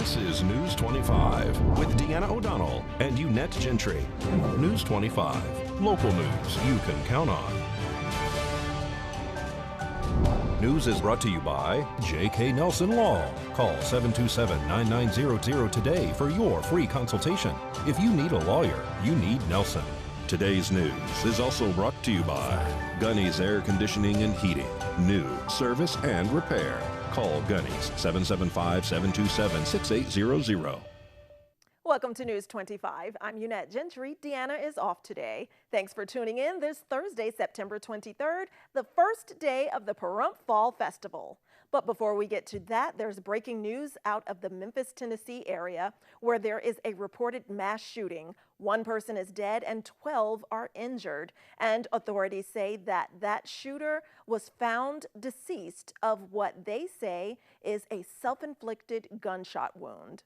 This is News 25 with Deanna O'Donnell and Unette Gentry. News 25, local news you can count on. News is brought to you by J.K. Nelson Law. Call 727-9900 today for your free consultation. If you need a lawyer, you need Nelson. Today's news is also brought to you by Gunny's Air Conditioning and Heating. New service and repair. Call Gunny's 775-727-6800. Welcome to News 25. I'm Unette Gentry. Deanna is off today. Thanks for tuning in this Thursday, September 23rd, the first day of the Pahrump Fall Festival. But before we get to that, there's breaking news out of the Memphis, Tennessee area where there is a reported mass shooting. One person is dead and 12 are injured. And authorities say that shooter was found deceased of what they say is a self-inflicted gunshot wound.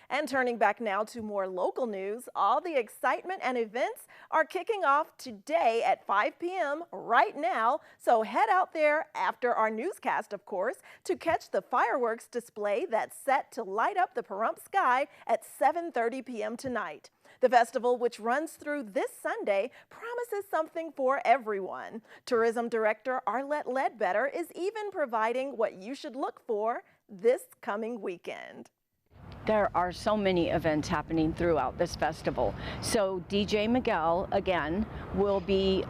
And turning back now to more local news, all the excitement and events are kicking off today at 5 p.m. right now. So head out there after our newscast, of course, to catch the fireworks display that's set to light up the Pahrump sky at 7:30 p.m. tonight. The festival, which runs through this Sunday, promises something for everyone. Tourism Director Arlette Ledbetter is even providing what you should look for this coming weekend. There are so many events happening throughout this festival. So DJ Miguel, again, will be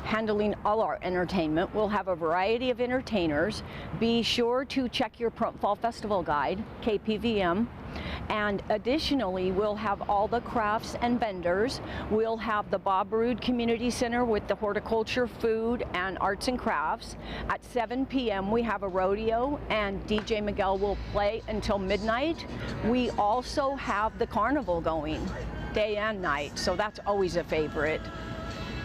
handling all our entertainment. We'll have a variety of entertainers. Be sure to check your Pahrump Fall Festival guide, KPVM. And additionally, we'll have all the crafts and vendors. We'll have the Bob Rood Community Center with the horticulture, food, and arts and crafts. At 7 p.m. we have a rodeo, and DJ Miguel will play until midnight. We also have the carnival going day and night, so that's always a favorite.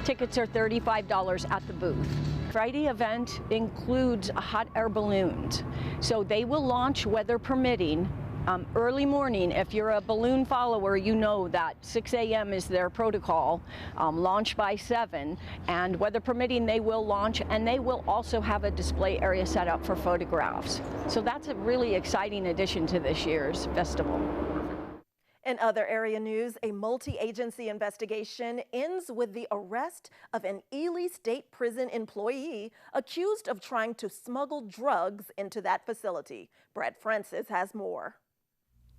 Tickets are $35 at the booth. Friday event includes hot air balloons, so they will launch weather permitting. Early morning. If you're a balloon follower, you know that 6 a.m. is their protocol, launch by 7, and weather permitting, they will launch, and they will also have a display area set up for photographs. So that's a really exciting addition to this year's festival. In other area news, a multi-agency investigation ends with the arrest of an Ely State Prison employee accused of trying to smuggle drugs into that facility. Brett Francis has more.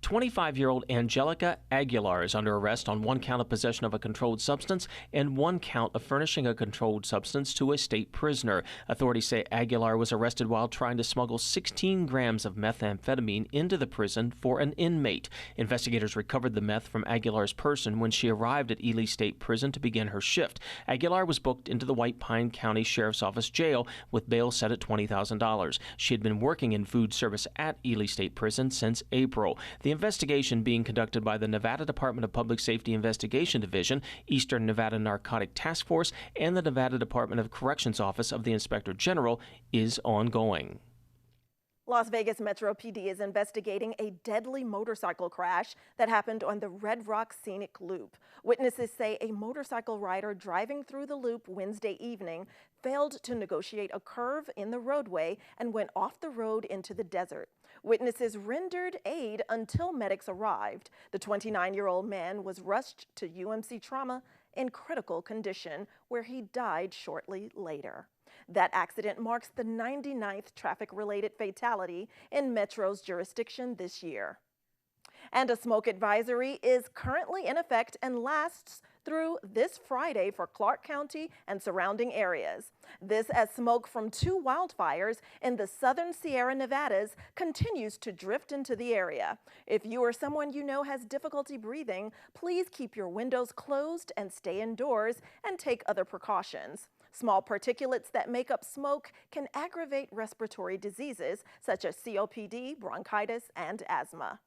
25-year-old Angelica Aguilar is under arrest on one count of possession of a controlled substance and one count of furnishing a controlled substance to a state prisoner. Authorities say Aguilar was arrested while trying to smuggle 16 grams of methamphetamine into the prison for an inmate. Investigators recovered the meth from Aguilar's person when she arrived at Ely State Prison to begin her shift. Aguilar was booked into the White Pine County Sheriff's Office jail with bail set at $20,000. She had been working in food service at Ely State Prison since April. The investigation being conducted by the Nevada Department of Public Safety Investigation Division, Eastern Nevada Narcotic Task Force, and the Nevada Department of Corrections Office of the Inspector General is ongoing. Las Vegas Metro PD is investigating a deadly motorcycle crash that happened on the Red Rock Scenic Loop. Witnesses say a motorcycle rider driving through the loop Wednesday evening failed to negotiate a curve in the roadway and went off the road into the desert. Witnesses rendered aid until medics arrived. The 29-year-old man was rushed to UMC Trauma in critical condition, where he died shortly later. That accident marks the 99th traffic-related fatality in Metro's jurisdiction this year. And a smoke advisory is currently in effect and lasts through this Friday for Clark County and surrounding areas. This as smoke from 2 wildfires in the southern Sierra Nevadas continues to drift into the area. If you or someone you know has difficulty breathing, please keep your windows closed and stay indoors and take other precautions. Small particulates that make up smoke can aggravate respiratory diseases such as COPD, bronchitis, and asthma.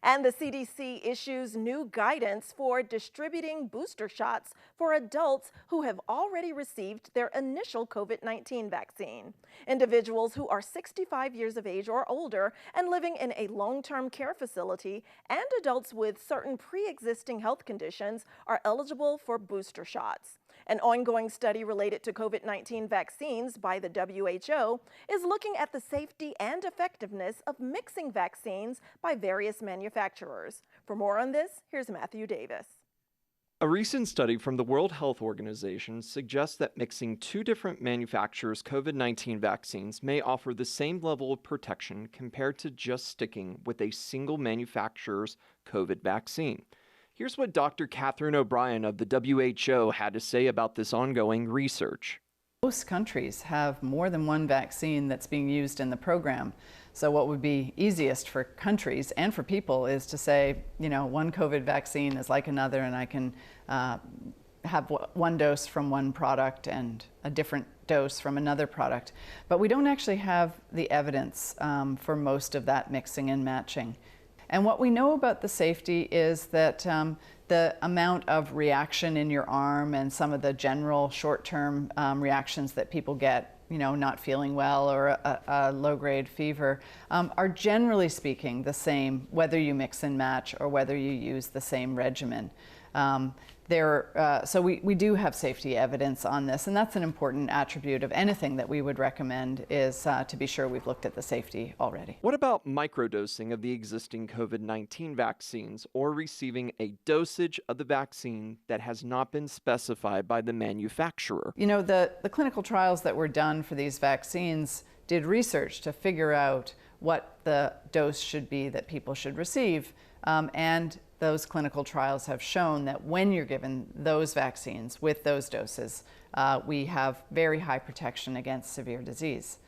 And the CDC issues new guidance for distributing booster shots for adults who have already received their initial COVID-19 vaccine. Individuals who are 65 years of age or older and living in a long-term care facility and adults with certain pre-existing health conditions are eligible for booster shots. An ongoing study related to COVID-19 vaccines by the WHO is looking at the safety and effectiveness of mixing vaccines by various manufacturers. For more on this, here's Matthew Davis. A recent study from the World Health Organization suggests that mixing two different manufacturers' COVID-19 vaccines may offer the same level of protection compared to just sticking with a single manufacturer's COVID vaccine. Here's what Dr. Catherine O'Brien of the WHO had to say about this ongoing research. Most countries have more than one vaccine that's being used in the program. So what would be easiest for countries and for people is to say, one COVID vaccine is like another, and I can have one dose from one product and a different dose from another product. But we don't actually have the evidence for most of that mixing and matching. And what we know about the safety is that the amount of reaction in your arm and some of the general short-term reactions that people get, not feeling well or a low-grade fever, are generally speaking the same whether you mix and match or whether you use the same regimen. So we do have safety evidence on this, and that's an important attribute of anything that we would recommend is to be sure we've looked at the safety already. What about microdosing of the existing COVID-19 vaccines or receiving a dosage of the vaccine that has not been specified by the manufacturer? The clinical trials that were done for these vaccines did research to figure out what the dose should be that people should receive, and those clinical trials have shown that when you're given those vaccines with those doses, we have very high protection against severe disease.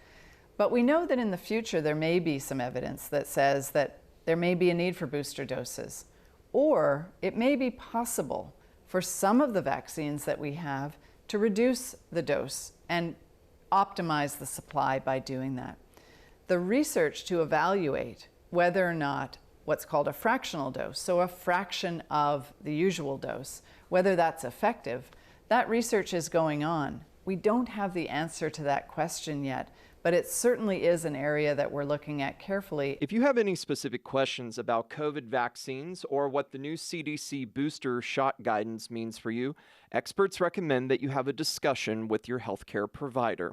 But we know that in the future there may be some evidence that says that there may be a need for booster doses, or it may be possible for some of the vaccines that we have to reduce the dose and optimize the supply by doing that. The research to evaluate whether or not what's called a fractional dose, so a fraction of the usual dose, whether that's effective, that research is going on. We don't have the answer to that question yet, but it certainly is an area that we're looking at carefully. If you have any specific questions about COVID vaccines or what the new CDC booster shot guidance means for you, experts recommend that you have a discussion with your healthcare provider.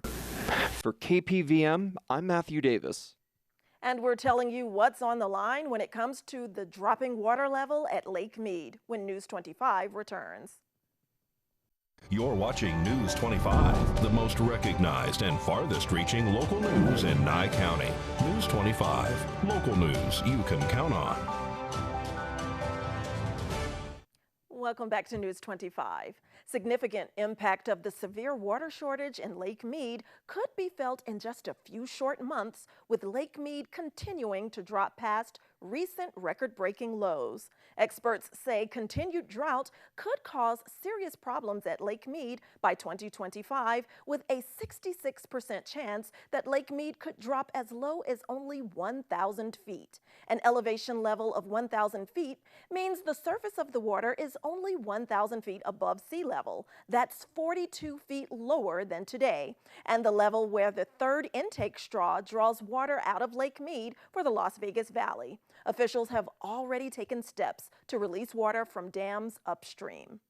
For KPVM, I'm Matthew Davis. And we're telling you what's on the line when it comes to the dropping water level at Lake Mead when News 25 returns. You're watching News 25, the most recognized and farthest reaching local news in Nye County. News 25, local news you can count on. Welcome back to News 25. Significant impact of the severe water shortage in Lake Mead could be felt in just a few short months, with Lake Mead continuing to drop past recent record-breaking lows. Experts say continued drought could cause serious problems at Lake Mead by 2025, with a 66% chance that Lake Mead could drop as low as only 1,000 feet. An elevation level of 1,000 feet means the surface of the water is only 1,000 feet above sea level. That's 42 feet lower than today, and the level where the third intake straw draws water out of Lake Mead for the Las Vegas Valley. Officials have already taken steps to release water from dams upstream.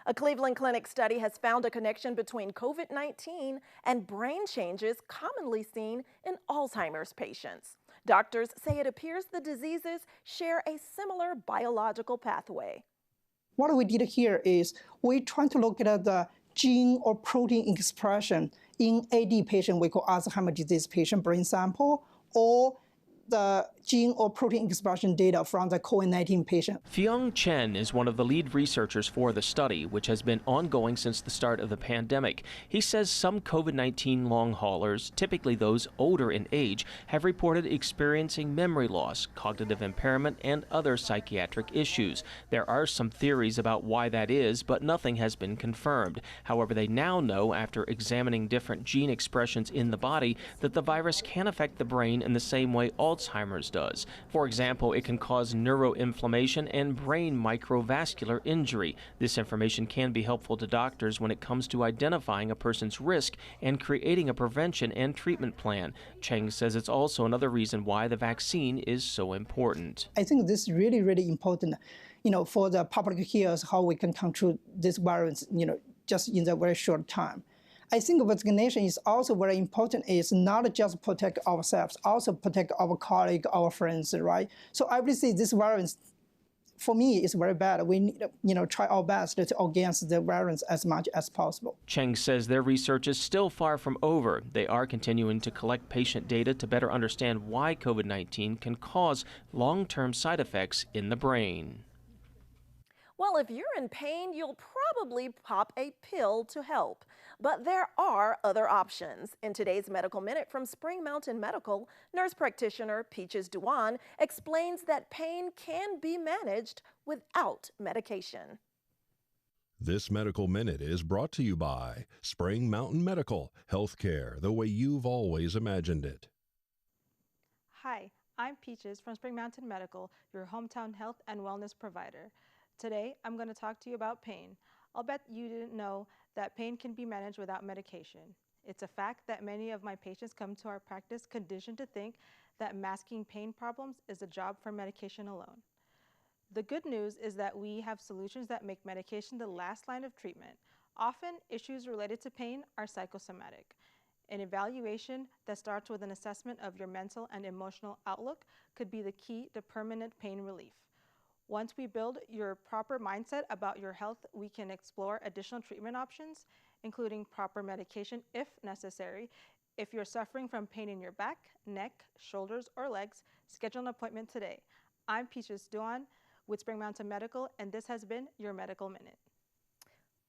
A Cleveland Clinic study has found a connection between COVID-19 and brain changes commonly seen in Alzheimer's patients. Doctors say it appears the diseases share a similar biological pathway. What we did here is we trying to look at the gene or protein expression in AD patient, we call Alzheimer's disease patient brain sample, or the gene or protein expression data from the COVID-19 patient. Fiong Chen is one of the lead researchers for the study, which has been ongoing since the start of the pandemic. He says some COVID-19 long haulers, typically those older in age, have reported experiencing memory loss, cognitive impairment, and other psychiatric issues. There are some theories about why that is, but nothing has been confirmed. However, they now know, after examining different gene expressions in the body, that the virus can affect the brain in the same way Alzheimer's does. For example, it can cause neuroinflammation and brain microvascular injury. This information can be helpful to doctors when it comes to identifying a person's risk and creating a prevention and treatment plan. Cheng says it's also another reason why the vaccine is so important. I think this is really, really important, for the public health, how we can control this virus, just in a very short time. I think vaccination is also very important. It's not just protect ourselves, also protect our colleagues, our friends, right? So obviously this virus, for me, is very bad. We need to, try our best to against the virus as much as possible. Cheng says their research is still far from over. They are continuing to collect patient data to better understand why COVID-19 can cause long-term side effects in the brain. Well, if you're in pain, you'll probably pop a pill to help. But there are other options. In today's Medical Minute from Spring Mountain Medical, nurse practitioner Peaches Duan explains that pain can be managed without medication. This Medical Minute is brought to you by Spring Mountain Medical, healthcare the way you've always imagined it. Hi, I'm Peaches from Spring Mountain Medical, your hometown health and wellness provider. Today, I'm going to talk to you about pain. I'll bet you didn't know that pain can be managed without medication. It's a fact that many of my patients come to our practice conditioned to think that masking pain problems is a job for medication alone. The good news is that we have solutions that make medication the last line of treatment. Often, issues related to pain are psychosomatic. An evaluation that starts with an assessment of your mental and emotional outlook could be the key to permanent pain relief. Once we build your proper mindset about your health, we can explore additional treatment options, including proper medication if necessary. If you're suffering from pain in your back, neck, shoulders, or legs, schedule an appointment today. I'm Peaches Duan with Spring Mountain Medical, and this has been your Medical Minute.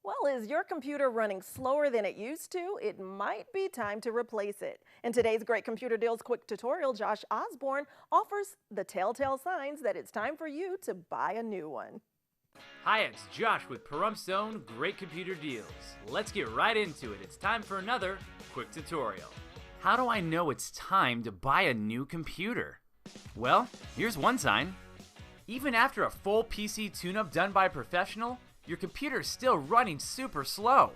Well, is your computer running slower than it used to? It might be time to replace it. In today's Great Computer Deals quick tutorial, Josh Osborne offers the telltale signs that it's time for you to buy a new one. Hi, it's Josh with Pahrump's own Great Computer Deals. Let's get right into it. It's time for another quick tutorial. How do I know it's time to buy a new computer? Well, here's one sign. Even after a full PC tune-up done by a professional, your computer is still running super slow.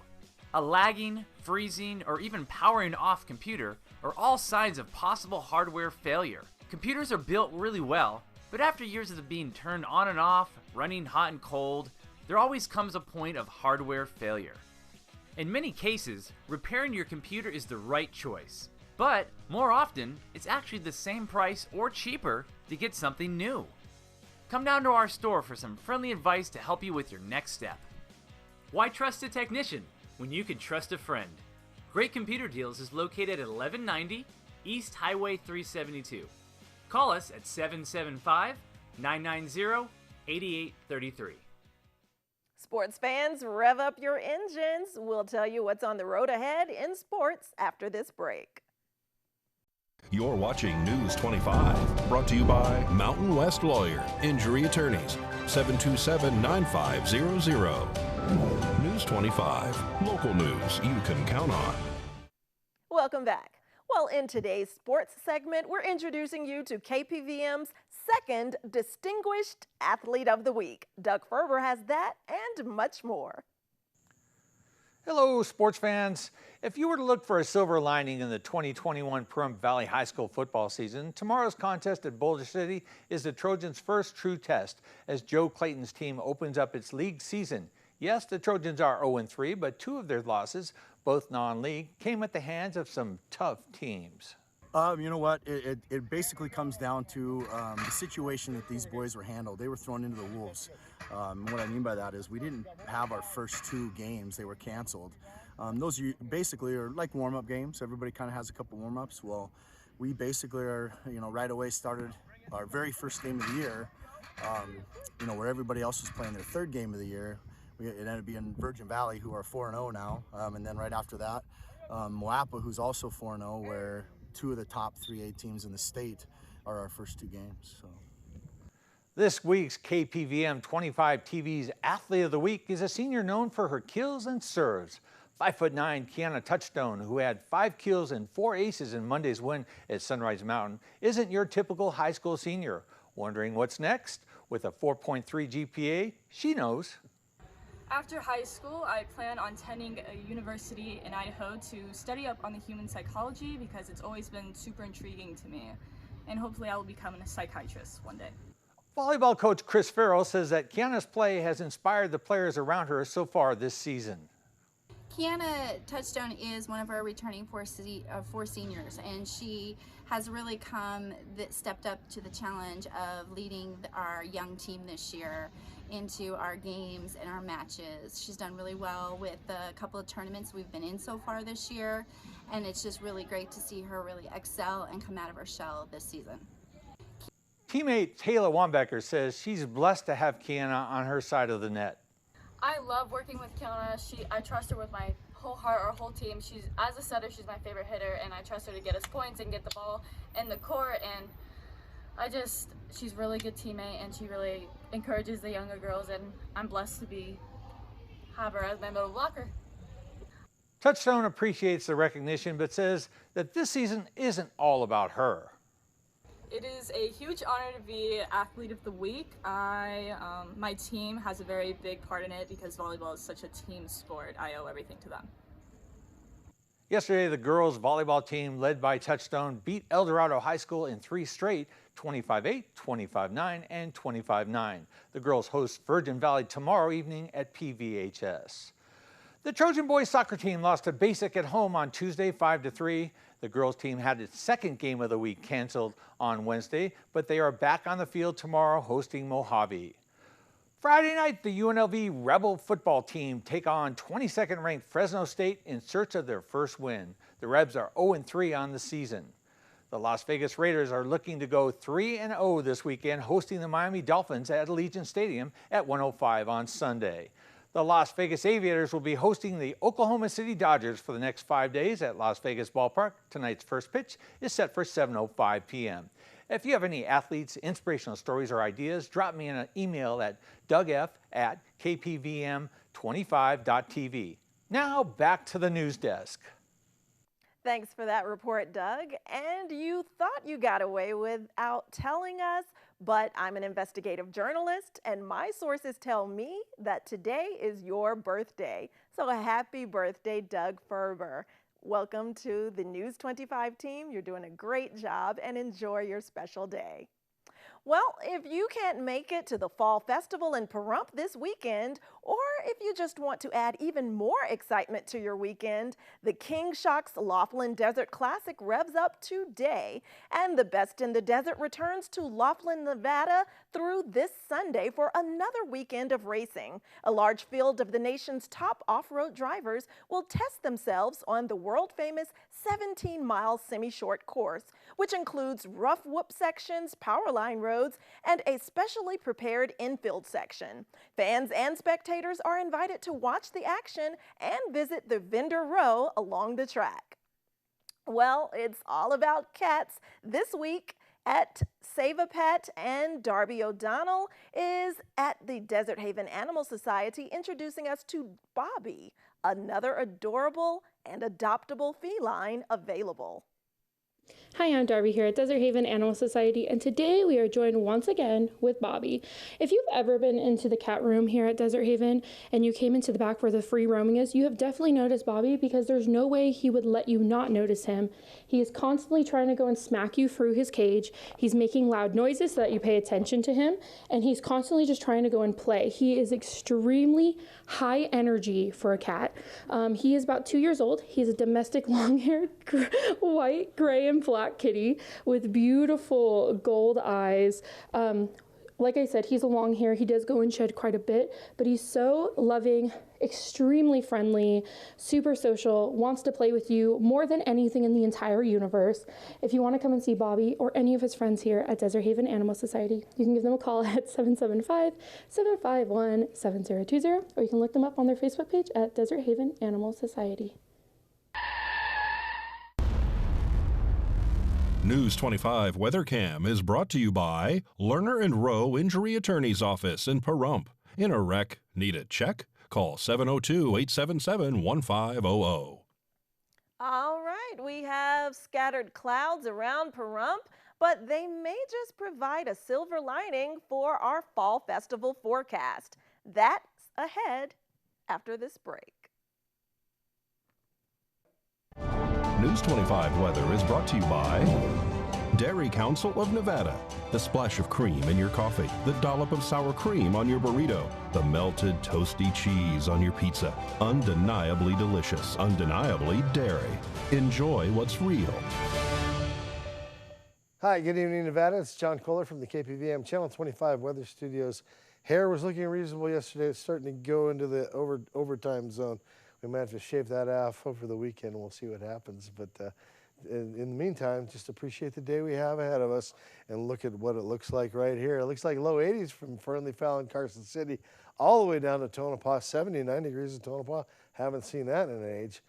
A lagging, freezing, or even powering off computer are all signs of possible hardware failure. Computers are built really well, but after years of being turned on and off, running hot and cold, there always comes a point of hardware failure. In many cases, repairing your computer is the right choice, but more often, it's actually the same price or cheaper to get something new. Come down to our store for some friendly advice to help you with your next step. Why trust a technician when you can trust a friend? Great Computer Deals is located at 1190 East Highway 372. Call us at 775-990-8833. Sports fans, rev up your engines. We'll tell you what's on the road ahead in sports after this break. You're watching News 25, brought to you by Mountain West Lawyer, Injury Attorneys, 727-9500. News 25, local news you can count on. Welcome back. Well, in today's sports segment, we're introducing you to KPVM's second Distinguished Athlete of the Week. Doug Ferber has that and much more. Hello, sports fans. If you were to look for a silver lining in the 2021 Pahrump Valley High School football season, tomorrow's contest at Boulder City is the Trojans' first true test as Joe Clayton's team opens up its league season. Yes, the Trojans are 0-3, but two of their losses, both non-league, came at the hands of some tough teams. You know what? It basically comes down to the situation that these boys were handled. They were thrown into the wolves. What I mean by that is we didn't have our first two games. They were canceled. Those basically are like warm-up games. Everybody kind of has a couple warm-ups. Well, we basically are, right away started our very first game of the year, where everybody else was playing their third game of the year. It ended up being Virgin Valley, who are 4-0 now. And then right after that, Moapa, who's also 4-0, where two of the top 3A teams in the state are our first two games. So. This week's KPVM 25 TV's Athlete of the Week is a senior known for her kills and serves. 5'9" Kiana Touchstone, who had 5 kills and 4 aces in Monday's win at Sunrise Mountain, isn't your typical high school senior. Wondering what's next? With a 4.3 GPA, she knows. After high school, I plan on attending a university in Idaho to study up on the human psychology because it's always been super intriguing to me. And hopefully I will become a psychiatrist one day. Volleyball coach Chris Farrell says that Kiana's play has inspired the players around her so far this season. Kiana Touchstone is one of our returning four seniors, and she has really stepped up to the challenge of leading our young team this year into our games and our matches. She's done really well with the couple of tournaments we've been in so far this year, and it's just really great to see her really excel and come out of her shell this season. Teammate Taylor Wambecker says she's blessed to have Kiana on her side of the net. I love working with Kiana. I trust her with my whole heart, our whole team. As a setter, she's my favorite hitter, and I trust her to get us points and get the ball in the court. And she's a really good teammate, and she really encourages the younger girls, and I'm blessed to have her as my middle blocker. Touchstone appreciates the recognition, but says that this season isn't all about her. It is a huge honor to be Athlete of the Week. My team has a very big part in it because volleyball is such a team sport. I owe everything to them. Yesterday, the girls' volleyball team, led by Touchstone, beat El Dorado High School in 3 straight, 25-8, 25-9, and 25-9. The girls host Virgin Valley tomorrow evening at PVHS. The Trojan boys soccer team lost to Basic at home on Tuesday, 5-3. The girls team had its second game of the week canceled on Wednesday, but they are back on the field tomorrow hosting Mojave. Friday night, the UNLV Rebel football team take on 22nd ranked Fresno State in search of their first win. The Rebs are 0-3 on the season. The Las Vegas Raiders are looking to go 3-0 this weekend, hosting the Miami Dolphins at Allegiant Stadium at 1:05 on Sunday. The Las Vegas Aviators will be hosting the Oklahoma City Dodgers for the next 5 days at Las Vegas Ballpark. Tonight's first pitch is set for 7:05 p.m. If you have any athletes, inspirational stories, or ideas, drop me an email at dougf@kpvm25.tv. Now back to the news desk. Thanks for that report, Doug. And you thought you got away without telling us, but I'm an investigative journalist, and my sources tell me that today is your birthday. So happy birthday, Doug Ferber. Welcome to the News 25 team. You're doing a great job, and enjoy your special day. Well, if you can't make it to the Fall Festival in Pahrump this weekend, or if you just want to add even more excitement to your weekend, the King Shock's Laughlin Desert Classic revs up today, and the Best in the Desert returns to Laughlin, Nevada through this Sunday for another weekend of racing. A large field of the nation's top off-road drivers will test themselves on the world-famous 17-mile semi-short course, which includes rough whoop sections, powerline roads, and a specially prepared infield section. Fans and spectators are invited to watch the action and visit the vendor row along the track. Well, it's all about cats this week at Save a Pet, and Darby O'Donnell is at the Desert Haven Animal Society introducing us to Bobby, another adorable and adoptable feline available. Hi, I'm Darby here at Desert Haven Animal Society, and today we are joined once again with Bobby. If you've ever been into the cat room here at Desert Haven and you came into the back where the free roaming is, you have definitely noticed Bobby, because there's no way he would let you not notice him. He is constantly trying to go and smack you through his cage. He's making loud noises so that you pay attention to him, and he's constantly just trying to go and play. He is extremely high energy for a cat. He is about 2 years old. He's a domestic long-haired white, gray, and black kitty with beautiful gold eyes. Like I said, he's a long hair. He does go and shed quite a bit, but he's so loving, extremely friendly, super social, wants to play with you more than anything in the entire universe. If you want to come and see Bobby or any of his friends here at Desert Haven Animal Society, you can give them a call at 775-751-7020, or you can look them up on their Facebook page at Desert Haven Animal Society. News 25 WeatherCam is brought to you by Lerner and Rowe Injury Attorney's Office in Pahrump. In a wreck, need a check? Call 702-877-1500. All right, we have scattered clouds around Pahrump, but they may just provide a silver lining for our Fall Festival forecast. That's ahead after this break. News 25 weather is brought to you by Dairy Council of Nevada. The splash of cream in your coffee, the dollop of sour cream on your burrito, the melted toasty cheese on your pizza. Undeniably delicious, undeniably dairy. Enjoy what's real. Hi, good evening, Nevada. It's John Kohler from the KPVM Channel 25 Weather Studios. Hair was looking reasonable yesterday. It's starting to go into the overtime zone. We might have to shave that off over the weekend. We'll see what happens. But in the meantime, just appreciate the day we have ahead of us and look at what it looks like right here. It looks like low 80s from Fernley, Fallon, Carson City, all the way down to Tonopah, 79 degrees in Tonopah. Haven't seen that in an age.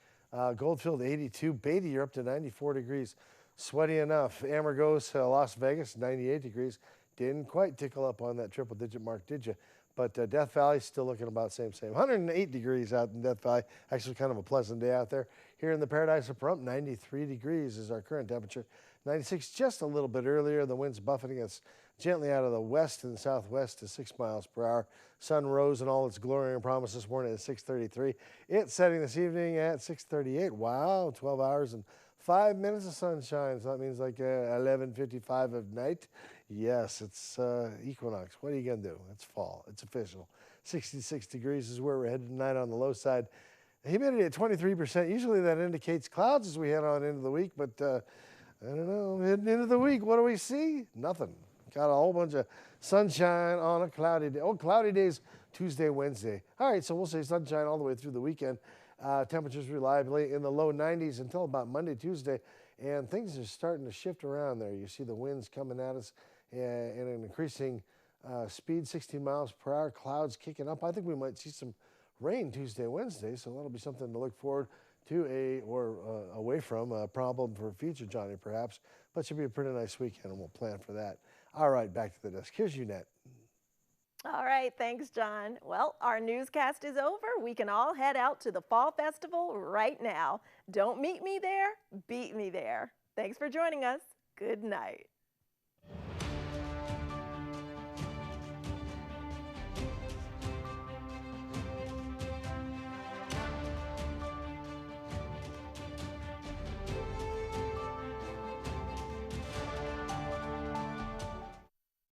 Goldfield, 82. Beatty, you're up to 94 degrees. Sweaty enough. Amargos, Las Vegas, 98 degrees. Didn't quite tickle up on that triple-digit mark, did you? But Death Valley still looking about same. 108 degrees out in Death Valley. Actually kind of a pleasant day out there. Here in the Paradise of Pahrump, 93 degrees is our current temperature. 96 just a little bit earlier. The wind's buffeting us gently out of the west and southwest to 6 miles per hour. Sun rose in all its glory and promise this morning at 6:33. It's setting this evening at 6:38. Wow, 12 hours and 5 minutes of sunshine. So that means like 11:55 of night. Yes, it's equinox. What are you going to do? It's fall. It's official. 66 degrees is where we're headed tonight on the low side. Humidity at 23%. Usually that indicates clouds as we head on into the week, but I don't know. Heading into the week, what do we see? Nothing. Got a whole bunch of sunshine on a cloudy day. Oh, cloudy days Tuesday, Wednesday. All right, so we'll say sunshine all the way through the weekend. Temperatures reliably in the low 90s until about Monday, Tuesday, and things are starting to shift around there. You see the winds coming at us at an increasing speed, 16 miles per hour, clouds kicking up. I think we might see some rain Tuesday, Wednesday, so that'll be something to look forward to away from. A problem for future Johnny, perhaps, but should be a pretty nice weekend, and we'll plan for that. All right, back to the desk. Here's Unette. All right, thanks, John. Well, our newscast is over. We can all head out to the Fall Festival right now. Don't meet me there, beat me there. Thanks for joining us. Good night.